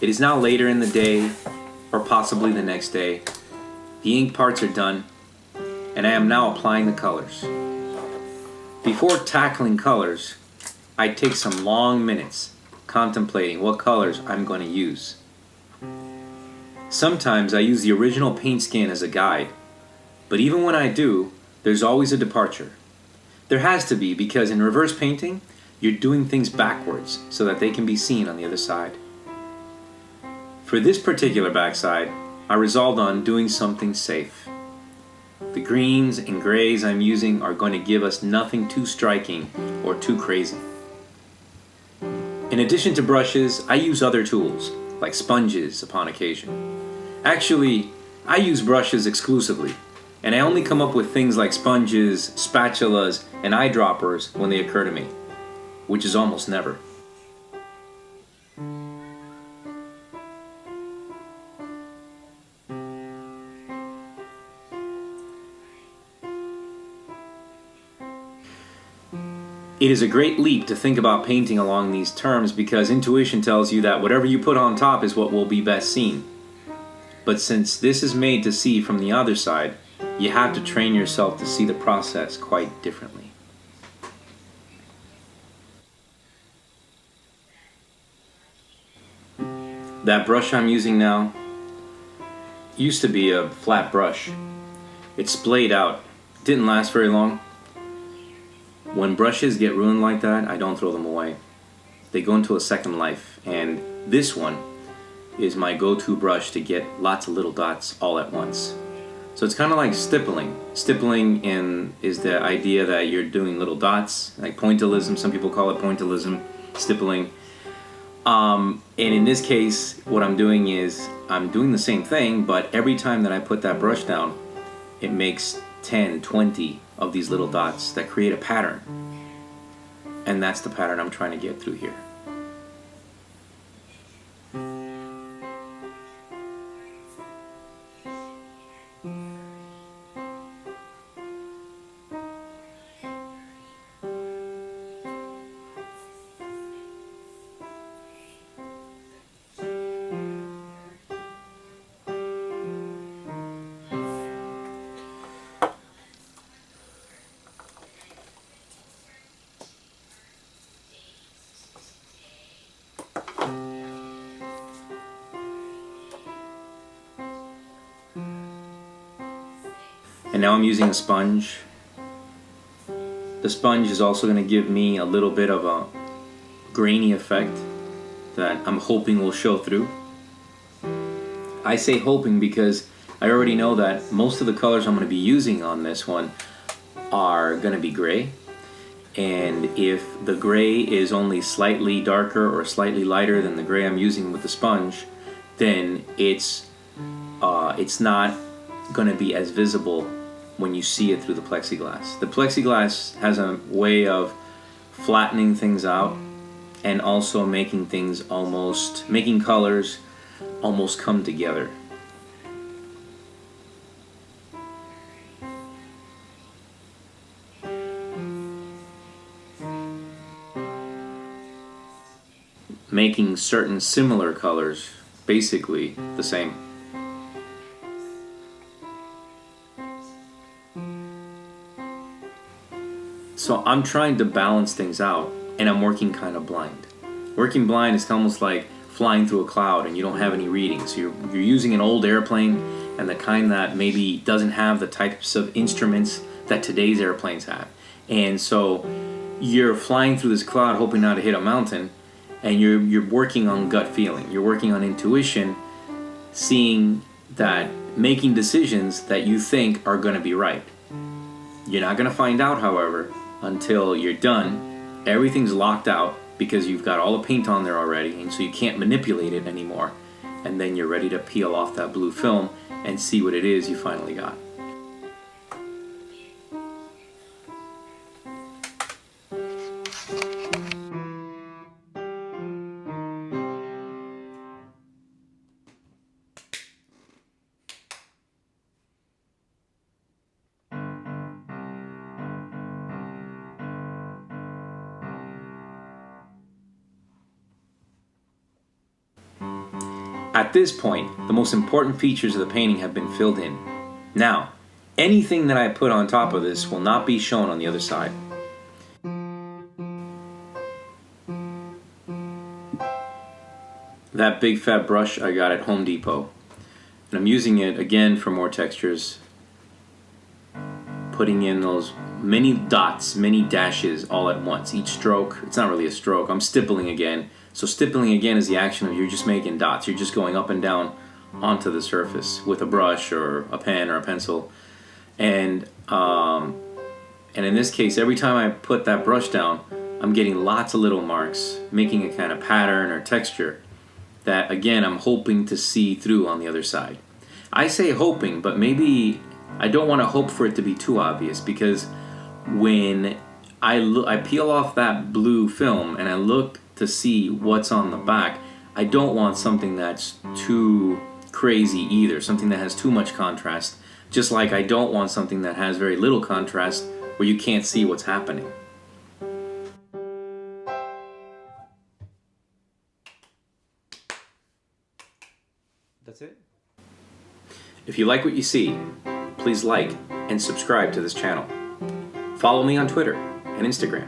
It is now later in the day, or possibly the next day. The ink parts are done, and I am now applying the colors. Before tackling colors, I take some long minutes contemplating what colors I'm going to use. Sometimes I use the original paint scan as a guide, but even when I do, there's always a departure. There has to be, because in reverse painting, you're doing things backwards so that they can be seen on the other side. For this particular backside, I resolved on doing something safe. The greens and grays I'm using are going to give us nothing too striking or too crazy. In addition to brushes, I use other tools, like sponges upon occasion. Actually, I use brushes exclusively, and I only come up with things like sponges, spatulas, and eyedroppers when they occur to me, which is almost never. It is a great leap to think about painting along these terms, because intuition tells you that whatever you put on top is what will be best seen. But since this is made to see from the other side, you have to train yourself to see the process quite differently. That brush I'm using now used to be a flat brush. It splayed out. Didn't last very long. When brushes get ruined like that, I don't throw them away. They go into a second life, and this one is my go-to brush to get lots of little dots all at once. So it's kind of like stippling. Stippling is the idea that you're doing little dots, like pointillism. Some people call it pointillism, stippling. And in this case, what I'm doing is I'm doing the same thing, but every time that I put that brush down, it makes 10, 20 of these little dots that create a pattern. And that's the pattern I'm trying to get through here. And now I'm using a sponge. The sponge is also going to give me a little bit of a grainy effect that I'm hoping will show through. I say hoping because I already know that most of the colors I'm going to be using on this one are going to be gray. And if the gray is only slightly darker or slightly lighter than the gray I'm using with the sponge, then it's not going to be as visible when you see it through the plexiglass. The plexiglass has a way of flattening things out and also making colors almost come together. Making certain similar colors basically the same. So I'm trying to balance things out, and I'm working kind of blind. Working blind is almost like flying through a cloud and you don't have any readings. You're using an old airplane, and the kind that maybe doesn't have the types of instruments that today's airplanes have. And so you're flying through this cloud hoping not to hit a mountain, and you're working on gut feeling. You're working on intuition, seeing that, making decisions that you think are going to be right. You're not going to find out, however, until you're done. Everything's locked out because you've got all the paint on there already, and so you can't manipulate it anymore. And then you're ready to peel off that blue film and see what it is you finally got. At this point, the most important features of the painting have been filled in. Now, anything that I put on top of this will not be shown on the other side. That big fat brush I got at Home Depot. And I'm using it again for more textures. Putting in those many dots, many dashes all at once. Each stroke, it's not really a stroke, I'm stippling again. So stippling again is the action of you're just making dots. You're just going up and down onto the surface with a brush or a pen or a pencil. And in this case, every time I put that brush down, I'm getting lots of little marks, making a kind of pattern or texture that, again, I'm hoping to see through on the other side. I say hoping, but maybe I don't want to hope for it to be too obvious, because when I peel off that blue film and I look to see what's on the back, I don't want something that's too crazy either, something that has too much contrast, just like I don't want something that has very little contrast where you can't see what's happening. That's it. If you like what you see, please like and subscribe to this channel. Follow me on Twitter and Instagram.